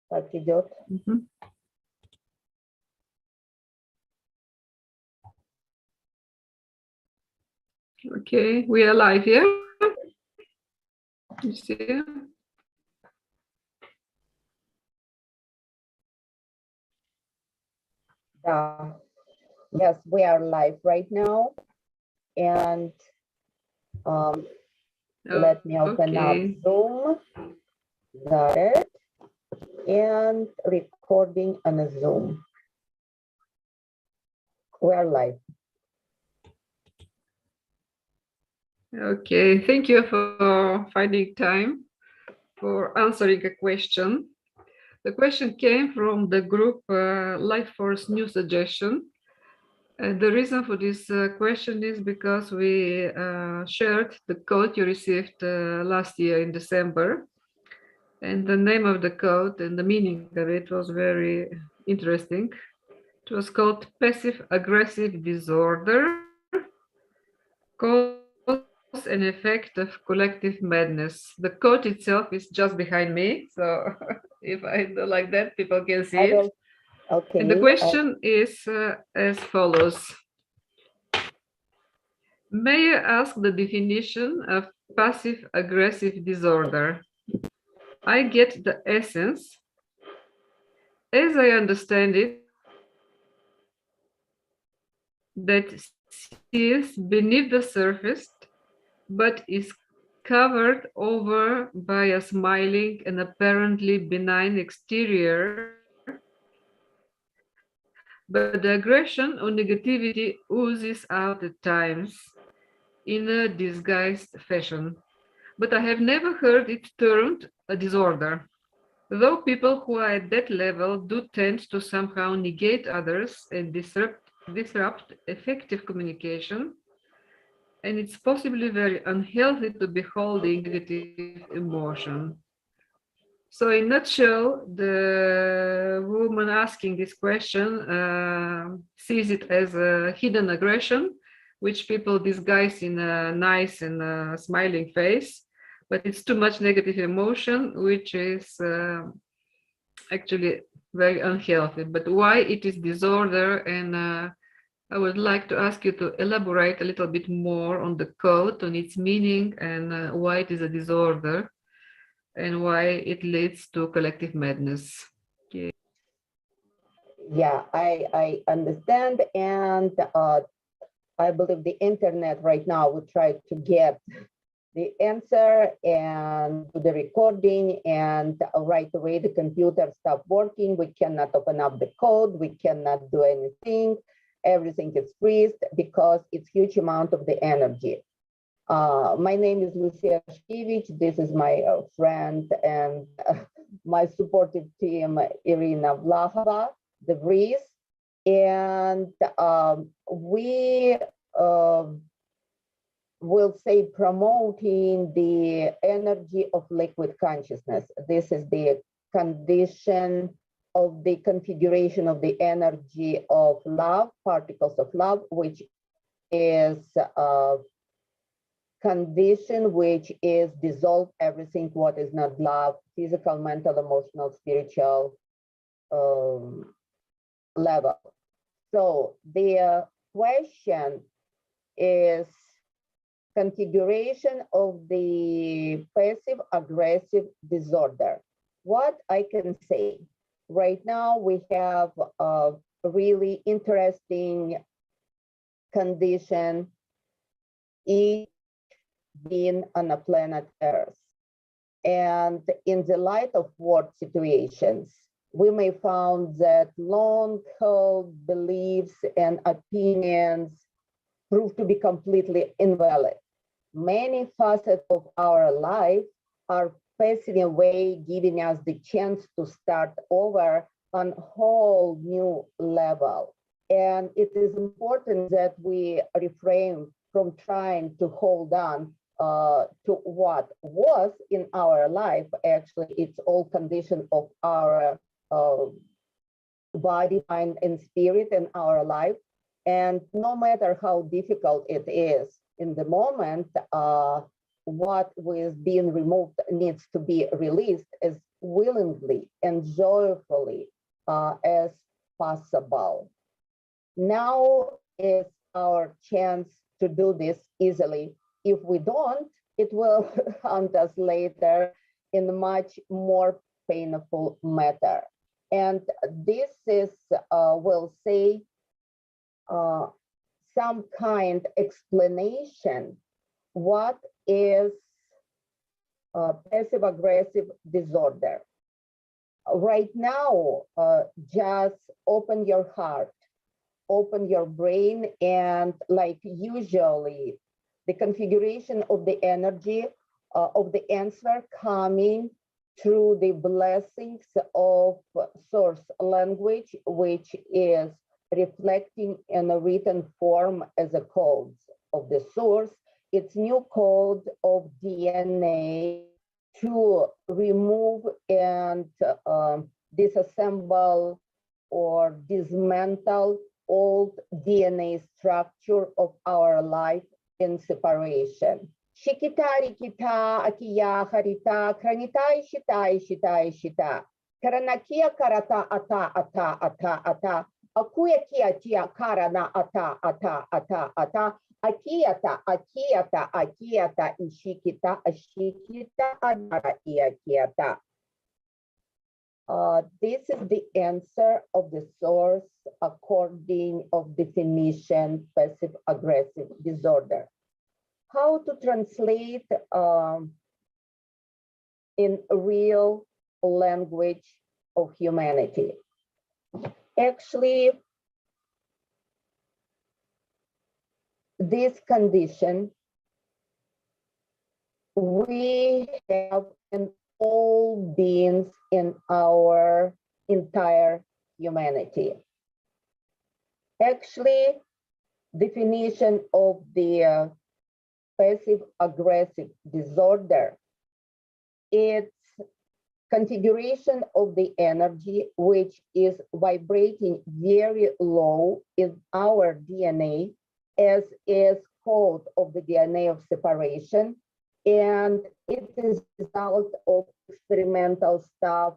как идет. Okay, we are live here. You see? Yes, we are live right now. And let me open up Zoom. Got it. And recording on a Zoom. We are live. Okay, thank you for finding time for answering a question. The question came from the group Life Force New Suggestion. And the reason for this question is because we shared the code you received last year in December. And the name of the code and the meaning of it was very interesting. It was called Passive Aggressive Disorder, Cause and Effect of Collective Madness. The code itself is just behind me. So if I do like that, people can see it. Okay. And the question is as follows. May I ask the definition of passive aggressive disorder? I get the essence. As I understand it, that sees beneath the surface, but is covered over by a smiling and apparently benign exterior, but the aggression or negativity oozes out at times in a disguised fashion. But I have never heard it termed a disorder. Though people who are at that level do tend to somehow negate others and disrupt effective communication, and it's possibly very unhealthy to be holding negative emotion. So in a nutshell, the woman asking this question sees it as a hidden aggression, which people disguise in a nice and smiling face, but it's too much negative emotion, which is actually very unhealthy. But why it is disorder, and I would like to ask you to elaborate a little bit more on the code, on its meaning, and why it is a disorder, and why it leads to collective madness. Okay. Yeah, I understand. And I believe the internet right now would try to get the answer and the recording, and right away the computer stopped working. We cannot open up the code. We cannot do anything. Everything is freezed because it's huge amount of the energy. My name is Lucia Shkevich. This is my friend and my supportive team, Irina Vlahova, the Vries. And we will say promoting the energy of liquid consciousness. This is the condition of the configuration of the energy of love, particles of love, which is a condition which is dissolve everything what is not love, physical, mental, emotional, spiritual level. So the question is configuration of the passive aggressive disorder. What I can say, right now we have a really interesting condition, each being on a planet Earth. And in the light of war situations, we may found that long-held beliefs and opinions prove to be completely invalid. Many facets of our life are passing away, giving us the chance to start over on a whole new level. And it is important that we refrain from trying to hold on to what was in our life. Actually, it's all condition of our body, mind, and spirit in our life. And no matter how difficult it is in the moment, what was being removed needs to be released, as willingly and joyfully as possible. Now is our chance to do this easily. If we don't, it will haunt us later in a much more painful matter. And this is, we'll say, some kind explanation what is passive aggressive disorder. Right now, just open your heart, open your brain, and like usually the configuration of the energy of the answer coming through the blessings of source language, which is reflecting in a written form as a code of the source. It's new code of DNA to remove and disassemble or dismantle old DNA structure of our life in separation. Shikita rikita akiya harita kranitai shitai shitai shita. Karanakia karata ata ata ata ata. Akuya kia tia karana ata ata ata ata. Akiyata akiyata akiyata ishikita ashikita adara iakiyata. This is the answer of the source according of definition passive aggressive disorder. How to translate in real language of humanity? Actually, this condition we have in all beings in our entire humanity. Actually, definition of the passive aggressive disorder, it's configuration of the energy which is vibrating very low in our DNA, as is code of the DNA of separation, and it is result of experimental stuff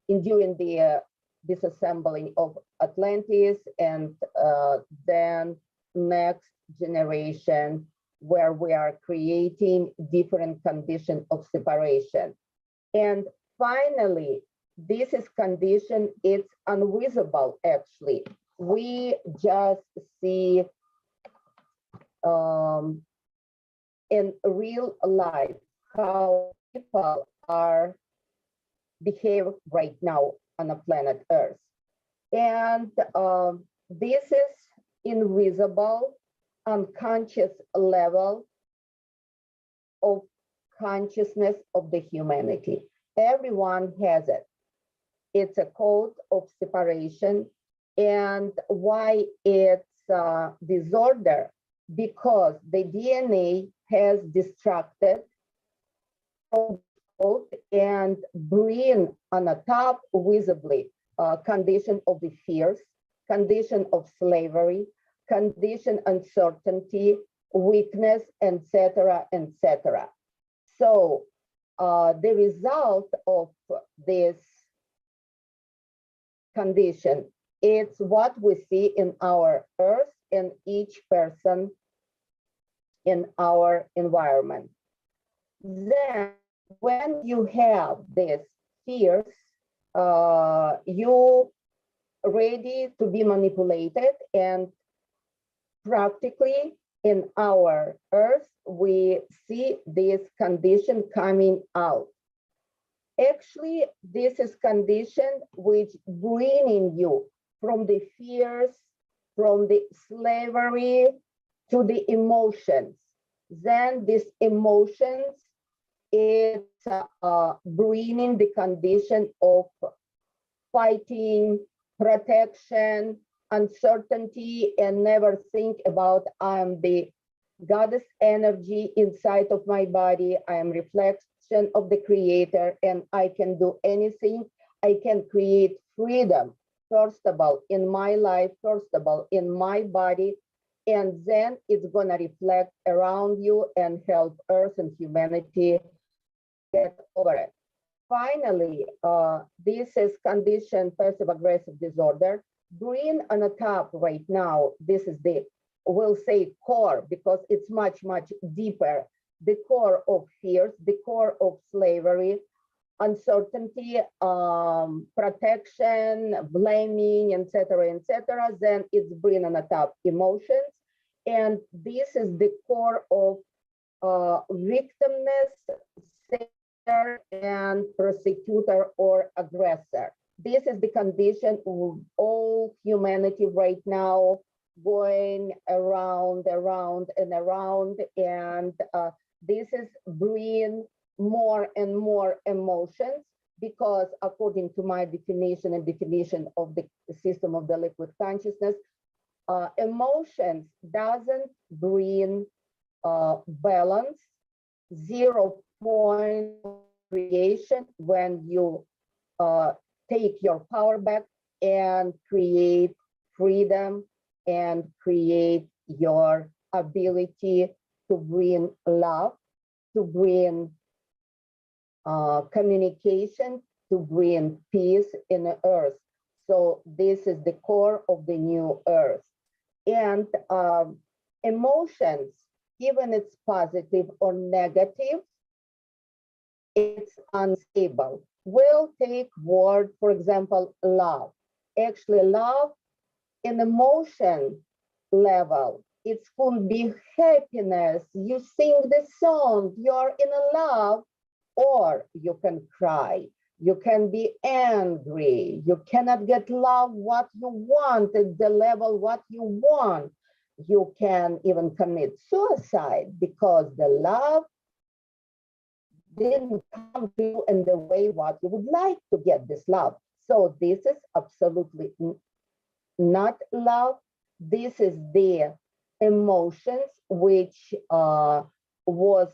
during the disassembling of Atlantis, and then next generation, where we are creating different conditions of separation. And finally, this is condition, it's invisible actually. We just see in real life how people are behave right now on the planet Earth. And this is invisible, unconscious level of consciousness of the humanity. Everyone has it. It's a code of separation. And why it's disorder? Because the DNA has distracted and bring on the top visibly condition of the fears, condition of slavery, condition uncertainty, weakness, etc., etc. So the result of this condition, it's what we see in our earth and each person in our environment. Then when you have this fears, you ready to be manipulated, and practically in our earth, we see this condition coming out. Actually, this is condition which bringing you from the fears, from the slavery to the emotions. Then these emotions, it's bringing the condition of fighting, protection, uncertainty, and never think about I'm the goddess energy inside of my body. I am reflection of the creator, and I can do anything. I can create freedom, first of all, in my life, first of all, in my body, and then it's gonna reflect around you and help Earth and humanity get over it. finally, this is condition passive-aggressive disorder. Green on the top right now, this is the, we'll say core, because it's much, much deeper. The core of fears, the core of slavery, uncertainty, protection, blaming, etc., etc. Then it's green on the top, emotions. And this is the core of victimness, savior, and persecutor or aggressor. This is the condition of all humanity right now, going around, and around. And this is bringing more and more emotions, because according to my definition and definition of the system of the liquid consciousness, emotions doesn't bring balance, 0 point creation when you take your power back and create freedom and create your ability to bring love, to bring communication, to bring peace in the earth. So this is the core of the new earth. And emotions, even it's positive or negative, it's unstable. We'll take word, for example, love. Actually, love in emotion level, it could be happiness. You sing the song, you're in a love, or you can cry. You can be angry. You cannot get love what you want at the level what you want. You can even commit suicide because the love didn't come to you in the way what you would like to get this love. So this is absolutely not love. This is the emotions which was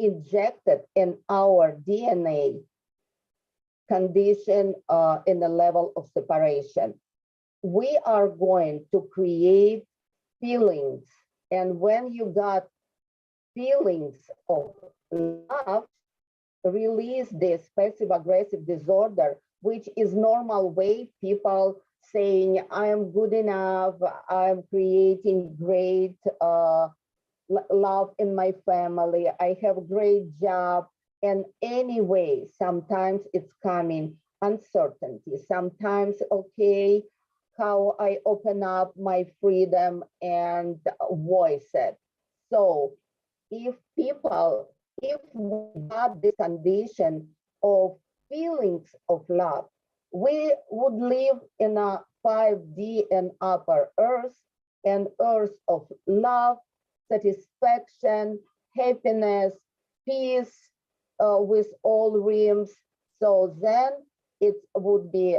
injected in our DNA condition in the level of separation. We are going to create feelings. And when you got feelings of love, release this passive-aggressive disorder, which is normal way people saying, I am good enough, I'm creating great love in my family, I have a great job. And anyway, sometimes it's coming uncertainty, sometimes, okay, how I open up my freedom and voice it. So if people, if we got this condition of feelings of love, we would live in a 5D and upper earth, and earth of love, satisfaction, happiness, peace with all realms. So then it would be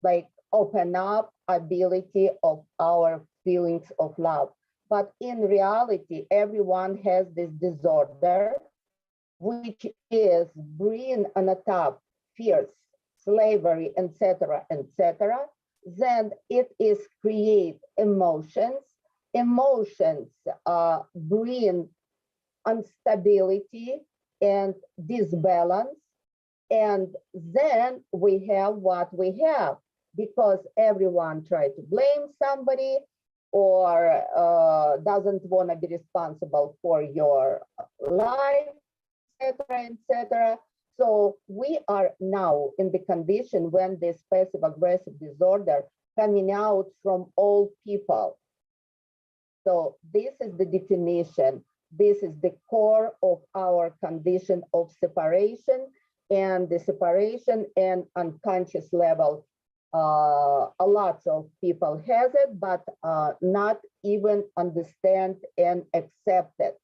like open up ability of our feelings of love. But in reality, everyone has this disorder, which is bringing on the top fears, slavery, etc., etc. Then it is create emotions. Emotions bring instability and disbalance. And then we have what we have, because everyone tries to blame somebody or doesn't want to be responsible for your life, etc., etc. So we are now in the condition when this passive-aggressive disorder coming out from all people. So this is the definition. This is the core of our condition of separation, and the separation and unconscious level. A lot of people has it, but not even understand and accept it.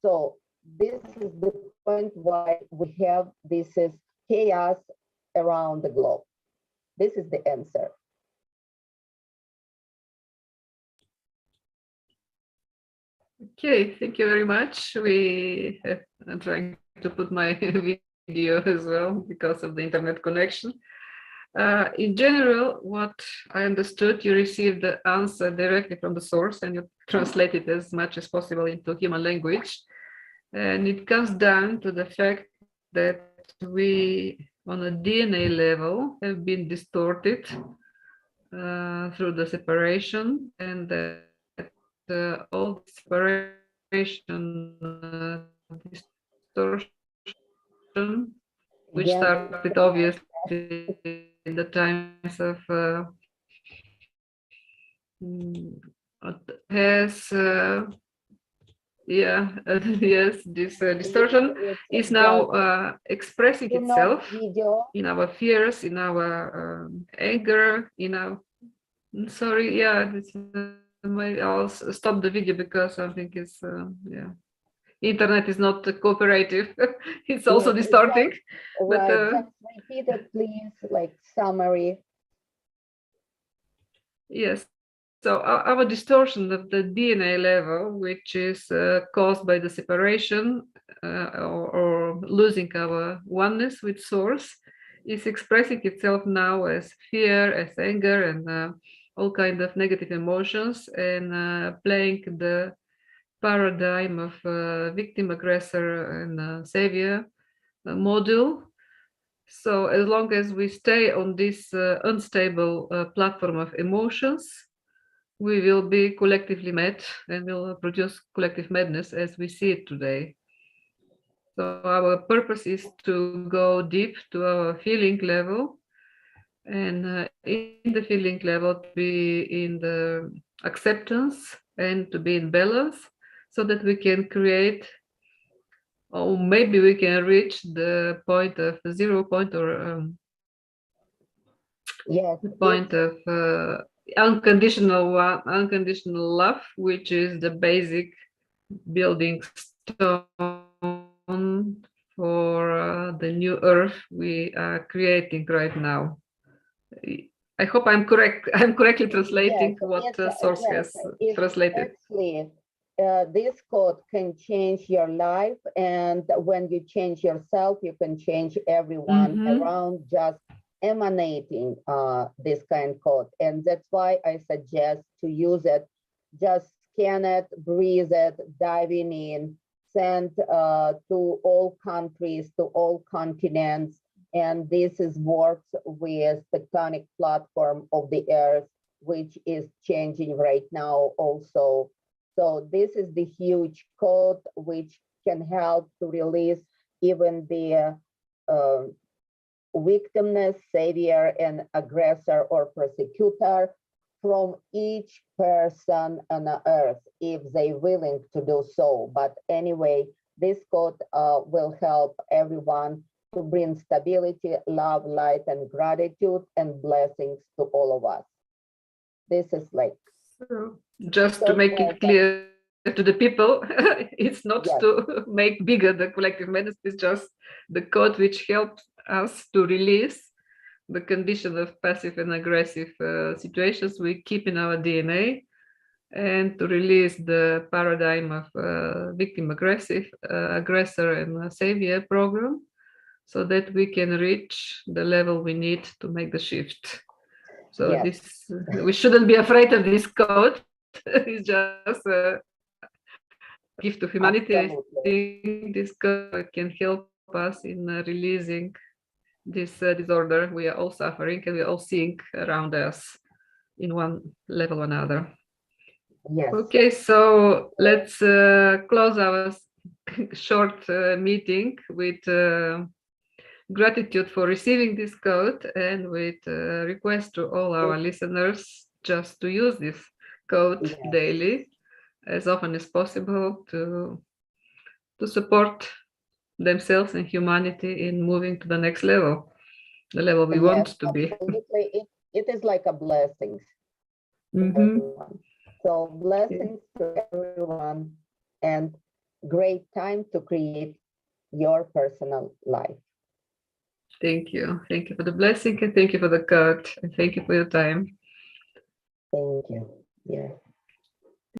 So this is the point why we have this is chaos around the globe. This is the answer. Okay, thank you very much. I'm trying to put my video as well because of the internet connection. In general, what I understood, you received the answer directly from the source and you translate it as much as possible into human language. And it comes down to the fact that we, on a DNA level, have been distorted through the separation, and that all separation distortion, which Again, started obviously in the times of has yeah yes, this distortion is now expressing itself video. in our fears, in our anger, in our sorry, yeah, this, maybe I'll stop the video because I think it's yeah, internet is not cooperative. It's also Yes, distorting. Right, But just repeat it, please, like summary. yes, so our distortion at the DNA level, which is caused by the separation or losing our oneness with source, is expressing itself now as fear, as anger, and all kind of negative emotions, and playing the paradigm of victim, aggressor, and savior model. So as long as we stay on this unstable platform of emotions, we will be collectively mad and will produce collective madness as we see it today. So our purpose is to go deep to our feeling level, and in the feeling level to be in the acceptance and to be in balance, so that we can create, or maybe we can reach the point of 0 point, or Yes, the point of unconditional love, which is the basic building stone for the new earth we are creating right now. I hope I'm correct. I'm correctly translating what the source has translated. Actually, this code can change your life, and when you change yourself, you can change everyone around, just emanating this kind of code. And that's why I suggest to use it. Just scan it, breathe it, diving in, send to all countries, to all continents. And this is works with tectonic platform of the earth, which is changing right now also. So this is the huge code which can help to release even the victimness, savior, and aggressor or persecutor from each person on the earth if they're willing to do so. But anyway, this code will help everyone to bring stability, love, light, and gratitude and blessings to all of us. This is like, so just to make it clear to the people, it's not to make bigger the collective madness, it's just the code which helps us to release the condition of passive and aggressive situations we keep in our DNA, and to release the paradigm of victim, aggressor, and savior program, so that we can reach the level we need to make the shift. So this, we shouldn't be afraid of this code. It's just a gift to humanity. Absolutely. I think this code can help us in releasing this disorder we are all suffering and we are all seeing around us in one level or another. Yes. Okay, so let's close our short meeting with gratitude for receiving this code, and with request to all our listeners just to use this code daily, as often as possible, to support themselves and humanity in moving to the next level, the level we want to be. It is like a blessing. So blessings to everyone, and great time to create your personal life. Thank you. Thank you for the blessing, and thank you for the code, and thank you for your time. Thank you. Yeah.